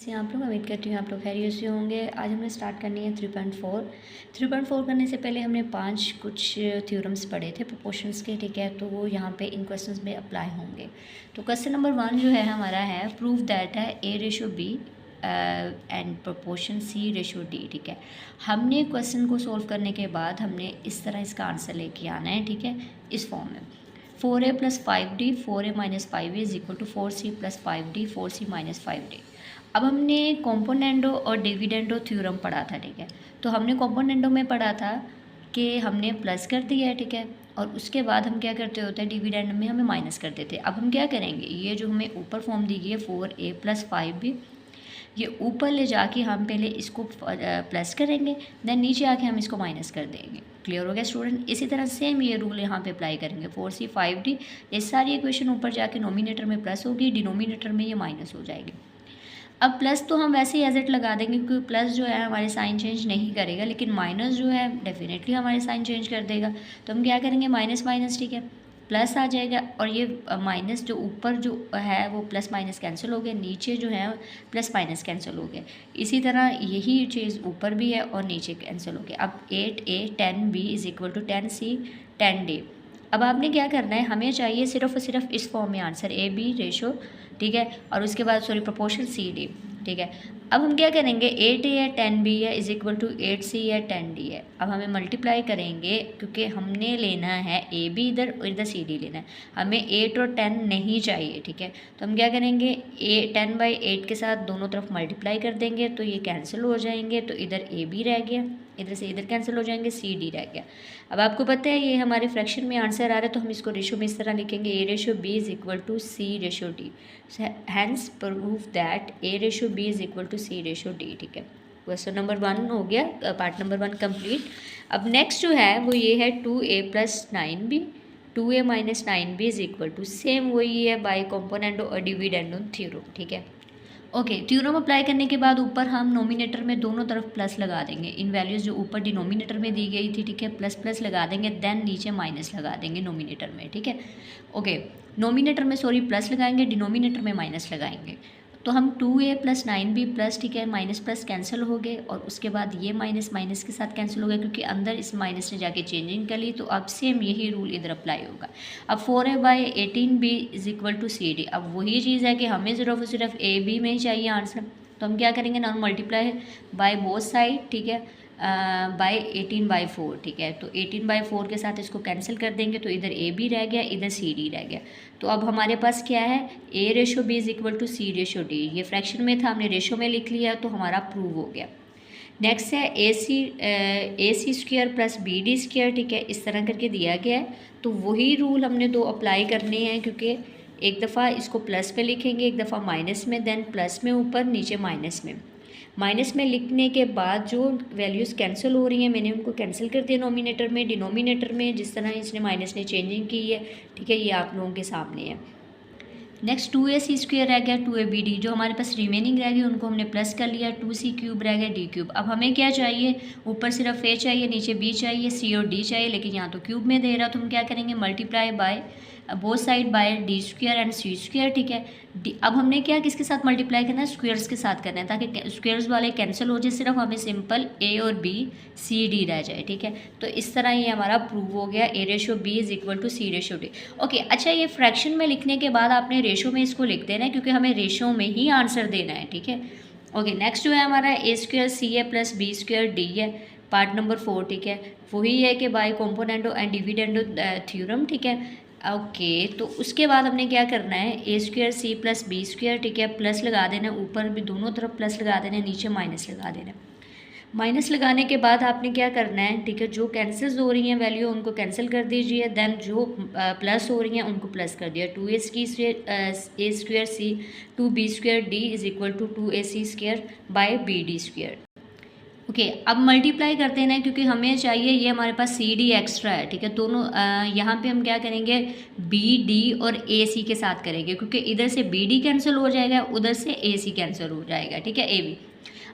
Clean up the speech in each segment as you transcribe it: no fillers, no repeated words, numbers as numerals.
से आप लोग उम्मीद करती हूँ आप लोग खैरियत से होंगे। आज हमने स्टार्ट करनी है 3.4। 3.4 करने से पहले हमने 5 कुछ थ्योरम्स पढ़े थे प्रोपोर्शंस के, ठीक है। तो वो यहाँ पे इन क्वेश्चंस में अप्लाई होंगे। तो क्वेश्चन नंबर 1 जो है हमारा है प्रूव दैट है A/B एंड प्रोपोर्शन C/D, ठीक है। हमने क्वेश्चन को सोल्व करने के बाद हमने इस तरह इसका आंसर लेके आना है, ठीक है, इस फॉर्म में 4A + 5D 4A - 5A = 4C + 5D 4C - 5D। अब हमने कॉम्पोनेंडो और डिविडेंडो थ्योरम पढ़ा था, ठीक है। तो हमने कॉम्पोनेंडो में पढ़ा था कि हमने प्लस कर दिया है, ठीक है, और उसके बाद हम क्या करते होते हैं डिविडेंड में हमें माइनस कर देते हैं। अब हम क्या करेंगे, ये जो हमें ऊपर फॉर्म दी गई है 4A + 5B, ये ऊपर ले जाके हम पहले इसको प्लस करेंगे, देन नीचे आके हम इसको माइनस कर देंगे। क्लियर हो गया स्टूडेंट। इसी तरह सेम ये रूल यहाँ पे अप्लाई करेंगे 4C 5D। ये सारी इक्वेशन ऊपर जाके नोमिनेटर में प्लस होगी, डिनोमिनेटर में ये माइनस हो जाएगी। अब प्लस तो हम वैसे ही एज इट लगा देंगे क्योंकि प्लस जो है हमारे साइन चेंज नहीं करेगा, लेकिन माइनस जो है डेफिनेटली हमारे साइन चेंज कर देगा। तो हम क्या करेंगे, माइनस माइनस, ठीक है, प्लस आ जाएगा, और ये माइनस जो ऊपर जो है वो प्लस माइनस कैंसिल हो गया, नीचे जो है प्लस माइनस कैंसिल हो गया। इसी तरह यही चीज़ ऊपर भी है और नीचे कैंसिल हो गया। अब 8A 10B = 10C 10D। अब आपने क्या करना है, हमें चाहिए सिर्फ और सिर्फ इस फॉर्म में आंसर AB रेशो, ठीक है, और उसके बाद प्रोपोर्शन CD, ठीक है। अब हम क्या करेंगे, 8A या 10B है = 8C या 10D है। अब हमें मल्टीप्लाई करेंगे क्योंकि हमने लेना है AB इधर और इधर CD लेना है, हमें 8 और 10 नहीं चाहिए, ठीक है। तो हम क्या करेंगे, 10/8 के साथ दोनों तरफ मल्टीप्लाई कर देंगे तो ये कैंसिल हो जाएंगे, तो इधर AB रह गया, इधर से इधर कैंसिल हो जाएंगे, CD रह गया। अब आपको पता है ये हमारे फ्रैक्शन में आंसर आ रहा है, तो हम इसको रेशो में इस तरह लिखेंगे A/B = C/D। Hence prove that A/B = C/D, ठीक है। क्वेश्चन नंबर 1 हो गया, पार्ट नंबर 1 कंप्लीट। अब नेक्स्ट जो है वो ये है 2A + 9B 2A - 9B = same वही है बाय कॉम्पोनेंडो और डिविडेंडो थ्योरम, ठीक है। ओके, थ्योरम अप्लाई करने के बाद ऊपर हम नोमिनेटर में दोनों तरफ प्लस लगा देंगे। इन वैल्यूज़ जो ऊपर डिनोमिनेटर में दी गई थी, ठीक है, प्लस प्लस लगा देंगे, देन नीचे माइनस लगा देंगे नोमिनेटर में, ठीक है। ओके, नोमिनेटर में प्लस लगाएंगे, डिनोमिनेटर में माइनस लगाएंगे। तो हम 2A + 9B प्लस, ठीक है, माइनस प्लस कैंसिल हो गए, और उसके बाद ये माइनस माइनस के साथ कैंसिल हो गया क्योंकि अंदर इस माइनस ने जाके चेंजिंग कर ली। तो अब सेम यही रूल इधर अप्लाई होगा। अब 4A/18B = CD। अब वही चीज़ है कि हमें सिर्फ AB में ही चाहिए आंसर, तो हम क्या करेंगे, non multiply by both side, ठीक है, बाय 18/4, ठीक है। तो 18/4 के साथ इसको कैंसिल कर देंगे, तो इधर AB रह गया, इधर CD रह गया। तो अब हमारे पास क्या है, A/B = C/D। ये फ्रैक्शन में था, हमने रेशो में लिख लिया, तो हमारा प्रूव हो गया। नेक्स्ट है AC² + BD², ठीक है, इस तरह करके दिया गया है। तो वही रूल हमने दो अप्लाई करने हैं, क्योंकि एक दफ़ा इसको प्लस में लिखेंगे, एक दफ़ा माइनस में, देन प्लस में ऊपर, नीचे माइनस में। माइनस में लिखने के बाद जो वैल्यूज़ कैंसिल हो रही हैं मैंने उनको कैंसिल कर दिया नोमिनेटर में, डिनोमिनेटर में जिस तरह इसने माइनस ने चेंजिंग की है, ठीक है, ये आप लोगों के सामने है। नेक्स्ट 2AC² रह गया, 2ABD जो हमारे पास रिमेनिंग रह गई उनको हमने प्लस कर लिया, 2C³ रह गया, D³। अब हमें क्या चाहिए, ऊपर सिर्फ A चाहिए, नीचे B चाहिए, C और D चाहिए, लेकिन यहाँ तो क्यूब में दे रहा, तो हम क्या करेंगे, multiply by both side by D² and C², ठीक है। अब हमने क्या किसके साथ मल्टीप्लाई करना है, स्क्वेयर्स के साथ करना है, ताकि स्क्वेयर्स वाले कैंसिल हो जाए, सिर्फ हमें सिंपल A और B CD रह जाए, ठीक है। तो इस तरह ये हमारा प्रूव हो गया A/B = C/D। ओके, अच्छा, ये फ्रैक्शन में लिखने के बाद आपने रेशो में इसको लिख देना है क्योंकि हमें रेशो में ही आंसर देना है, ठीक है। ओके, नेक्स्ट जो है हमारा A² CA + B² D है, पार्ट नंबर 4, ठीक है। वही है कि by componendo and dividendo theorem, ठीक है। ओके, तो उसके बाद हमने क्या करना है, A² C + B², ठीक है, प्लस लगा देना है, ऊपर भी दोनों तरफ प्लस लगा देना है, नीचे माइनस लगा देना है। माइनस लगाने के बाद आपने क्या करना है, ठीक है, जो कैंसिल्स हो रही हैं वैल्यू उनको कैंसिल कर दीजिए, देन जो प्लस हो रही हैं उनको प्लस कर दिया। 2A² C 2B² D = 2AC² by BD²। Okay, अब मल्टीप्लाई करते हैं क्योंकि हमें चाहिए, ये हमारे पास CD एक्स्ट्रा है, ठीक है। दोनों यहाँ पे हम क्या करेंगे, BD और AC के साथ करेंगे क्योंकि इधर से BD कैंसिल हो जाएगा, उधर से AC कैंसिल हो जाएगा, ठीक है, AB।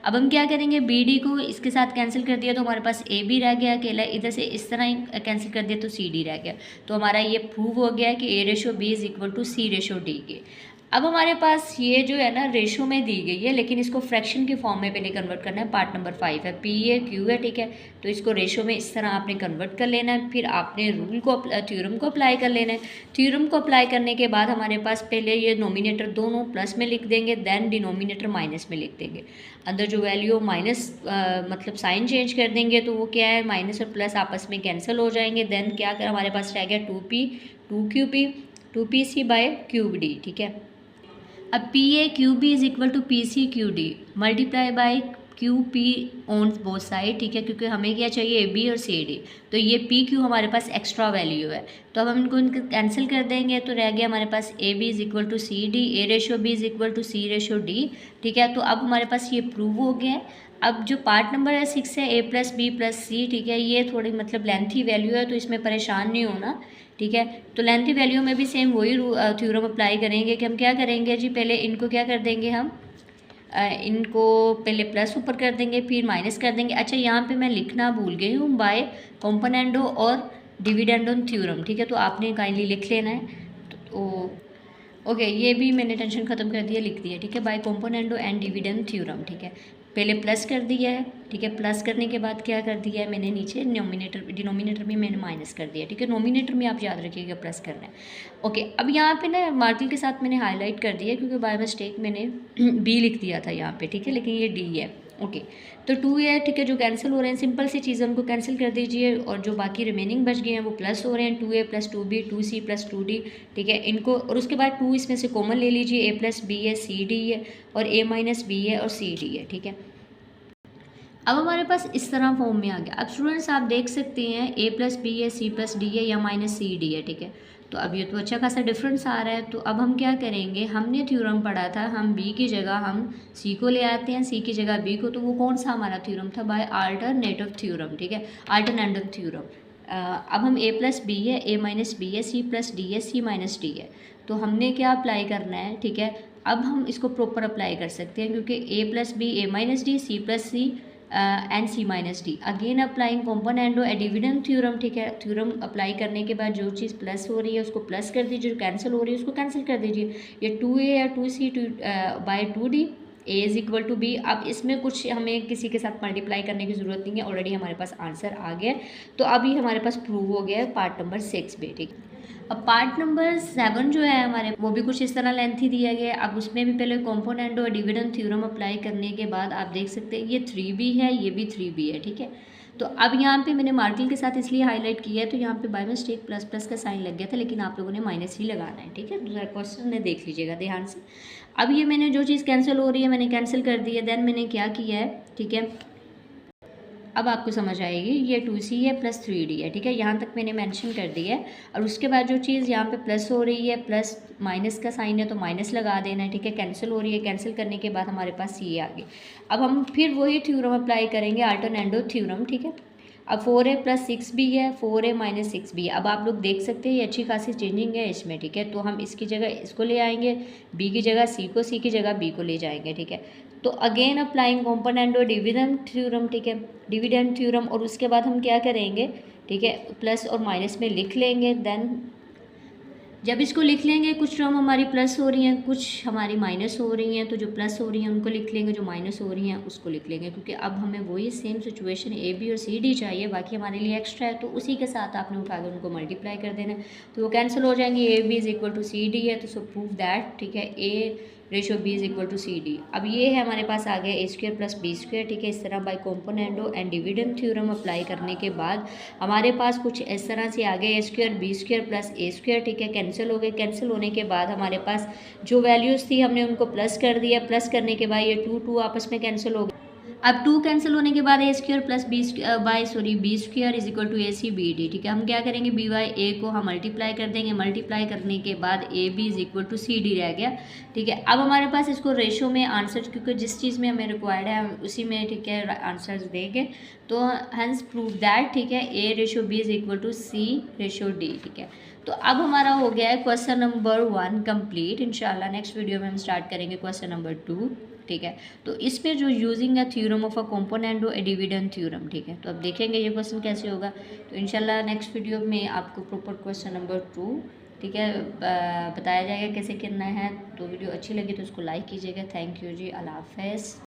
अब हम क्या करेंगे, BD को इसके साथ कैंसिल कर दिया तो हमारे पास AB रह गया अकेला, इधर से इस तरह ही कैंसिल कर दिया तो CD रह गया। तो हमारा ये प्रूव हो गया कि A/B = C/D के। अब हमारे पास ये जो है ना रेशो में दी गई है, लेकिन इसको फ्रैक्शन की फॉर्म में पहले कन्वर्ट करना है। पार्ट नंबर 5 है, पी है क्यू है, ठीक है। तो इसको रेशो में इस तरह आपने कन्वर्ट कर लेना है, फिर आपने रूल को थ्योरम को अप्लाई कर लेना है। थ्योरम को अप्लाई करने के बाद हमारे पास पहले ये नोमिनेटर दोनों प्लस में लिख देंगे, देन डिनोमिनेटर माइनस में लिख देंगे। अंदर जो वैल्यू माइनस मतलब साइन चेंज कर देंगे तो वो क्या है, माइनस और प्लस आपस में कैंसिल हो जाएंगे। देन क्या कर हमारे पास रह गया 2p 2qp 2pc bye cube D, ठीक है। अब P A Q B is equal to P C Q D multiply by Q P on both side, ठीक है, क्योंकि हमें क्या चाहिए ए बी और सी डी। तो ये पी क्यू हमारे पास एक्स्ट्रा वैल्यू है, तो अब हम इनको कैंसिल कर देंगे। तो रह गया हमारे पास A B is equal to C D, A ratio B is equal to C ratio D, ठीक है। तो अब हमारे पास ये प्रूव हो गया है। अब जो पार्ट नंबर है 6 है, ए प्लस बी प्लस सी, ठीक है, ये थोड़ी मतलब लेंथी वैल्यू है, तो इसमें परेशान नहीं होना, ठीक है। तो लेंथी वैल्यू में भी सेम वही थ्योरम अप्लाई करेंगे कि हम क्या करेंगे जी, पहले इनको क्या कर देंगे हम, इनको पहले प्लस ऊपर कर देंगे फिर माइनस कर देंगे। अच्छा, यहाँ पे मैं लिखना भूल गई हूँ, बाय कॉम्पोनेंडो और डिविडेंडो थ्योरम, ठीक है, तो आपने काइंडली लिख लेना है। तो ओके, ये भी मैंने टेंशन ख़त्म कर दिया, लिख दिया, ठीक है, by componendo and dividend theorem, ठीक है। पहले प्लस कर दिया है, ठीक है, प्लस करने के बाद क्या कर दिया है मैंने नीचे डिनोमिनेटर में मैंने माइनस कर दिया, ठीक है। नोमिनेटर में आप याद रखिएगा प्लस करना है। ओके, अब यहाँ पे ना मार्किंग के साथ मैंने हाईलाइट कर दिया क्योंकि बाय मिस्टेक मैंने बी लिख दिया था यहाँ पे, ठीक है, लेकिन ये डी है। ओके, तो 2 है, ठीक है, जो कैंसिल हो रहे हैं सिंपल सी चीज़ है, उनको कैंसिल कर दीजिए और जो बाकी रिमेनिंग बच गए हैं वो प्लस हो रहे हैं, 2a plus 2b 2c plus 2d, ठीक है, इनको। और उसके बाद 2 इसमें से कॉमन ले लीजिए, a प्लस b है, c d है, और a माइनस b है और c d है, ठीक है। अब हमारे पास इस तरह फॉर्म में आ गया। अब स्टूडेंट्स आप देख सकते हैं a प्लस बी है, c प्लस डी है या माइनस सी डी है, ठीक है। तो अब ये तो अच्छा खासा डिफरेंस आ रहा है। तो अब हम क्या करेंगे, हमने थ्योरम पढ़ा था, हम b की जगह हम c को ले आते हैं, c की जगह b को। तो वो कौन सा हमारा थ्योरम था, बाय अल्टरनेटिव थ्योरम, ठीक है, अल्टरनेटिव थ्योरम। अब हम a प्लस बी है, a माइनस बी है, c प्लस डी है, c माइनस डी है। तो हमने क्या अप्लाई करना है, ठीक है। अब हम इसको प्रॉपर अप्लाई कर सकते हैं क्योंकि a plus B a minus D, c plus C and C minus D. Again applying componendo a dividend theorem, ठीक है। थ्योरम अप्लाई करने के बाद जो चीज़ प्लस हो रही है उसको प्लस कर दीजिए, जो कैंसिल हो रही है उसको कैंसिल कर दीजिए। ये 2a या 2c by 2d a is equal to b। अब इसमें कुछ हमें किसी के साथ मल्टीप्लाई करने की ज़रूरत नहीं है, ऑलरेडी हमारे पास आंसर आ गया। तो अभी हमारे पास प्रूव हो गया है पार्ट नंबर 6 भी, ठीक है। अब पार्ट नंबर 7 जो है हमारे, वो भी कुछ इस तरह लेंथी दिया गया है। अब उसमें भी पहले कॉम्पोनेंडो और डिविडेंड थ्योरम अप्लाई करने के बाद आप देख सकते हैं ये 3b है, ये भी 3b है, ठीक है। तो अब यहाँ पे मैंने मार्किंग के साथ इसलिए हाईलाइट किया है, तो यहाँ पे बाय मिस्टेक प्लस प्लस का साइन लग गया था, लेकिन आप लोगों ने माइनस ही लगाना है, ठीक है। दूसरा क्वेश्चन में देख लीजिएगा ध्यान से। अब ये मैंने जो चीज़ कैंसिल हो रही है मैंने कैंसिल कर दी है, देन मैंने क्या किया है, ठीक है, अब आपको समझ आएगी। ये 2c है प्लस 3d है, ठीक है, यहाँ तक मैंने मेंशन कर दिया है। और उसके बाद जो चीज़ यहाँ पे प्लस हो रही है, प्लस माइनस का साइन है तो माइनस लगा देना है, ठीक है। कैंसिल हो रही है, कैंसिल करने के बाद हमारे पास ये आ गई। अब हम फिर वही थ्योरम अप्लाई करेंगे, अल्टरनेटिव थ्योरम, ठीक है। अब 4a प्लस 6b है, 4a माइनस 6b। अब आप लोग देख सकते हैं ये अच्छी खासी चेंजिंग है इसमें, ठीक है। तो हम इसकी जगह इसको ले आएंगे, b की जगह c को, c की जगह b को ले जाएंगे, ठीक है। तो again applying componendo dividend theorem, ठीक है, डिविडेंड थ्योरम। और उसके बाद हम क्या करेंगे, ठीक है, प्लस और माइनस में लिख लेंगे। देन जब इसको लिख लेंगे, कुछ टर्म हमारी प्लस हो रही हैं, कुछ हमारी माइनस हो रही हैं, तो जो प्लस हो रही हैं उनको लिख लेंगे, जो माइनस हो रही हैं उसको लिख लेंगे, क्योंकि अब हमें वही सेम सिचुएशन ए बी और सी डी चाहिए, बाकी हमारे लिए एक्स्ट्रा है, तो उसी के साथ आपने उठाकर उनको मल्टीप्लाई कर देना है, तो वो कैंसिल हो जाएंगे। A B is equal to C D है, तो सो प्रूव दैट, ठीक है, A ratio B is equal to C D. अब ये है हमारे पास आ गया A square plus B square, ठीक है। इस तरह by componendo and dividend theorem apply करने के बाद हमारे पास कुछ इस तरह से आ गया A square B square plus A square, ठीक है। कैंसिल हो गए, कैंसिल होने के बाद हमारे पास जो वैल्यूज़ थी हमने उनको प्लस कर दिया, प्लस करने के बाद ये 2 आपस में कैंसिल हो गए। अब 2 कैंसिल होने के बाद A square plus B square is equal to A C B D, ठीक है। हम क्या करेंगे, बी वाई ए को हम मल्टीप्लाई कर देंगे, मल्टीप्लाई करने के बाद A B is equal to C D रह गया, ठीक है। अब हमारे पास इसको रेशो में आंसर, क्योंकि जिस चीज़ में हमें रिक्वायर्ड है हम उसी में, ठीक है, आंसर्स देंगे। तो हैंस प्रूव दैट, ठीक है, A ratio B is equal to C ratio D, ठीक है। तो अब हमारा हो गया है क्वेश्चन नंबर 1 कंप्लीट। इंशाल्लाह नेक्स्ट वीडियो में हम स्टार्ट करेंगे क्वेश्चन नंबर 2, ठीक है। तो इसमें जो यूजिंग है theorem of a componendo a dividend theorem, ठीक है। तो अब देखेंगे ये क्वेश्चन कैसे होगा। तो इंशाल्लाह नेक्स्ट वीडियो में आपको प्रॉपर क्वेश्चन नंबर 2 ठीक है, बताया जाएगा कैसे करना है। तो वीडियो अच्छी लगी तो उसको लाइक कीजिएगा। थैंक यू जी, अल्लाह हाफ़िज़।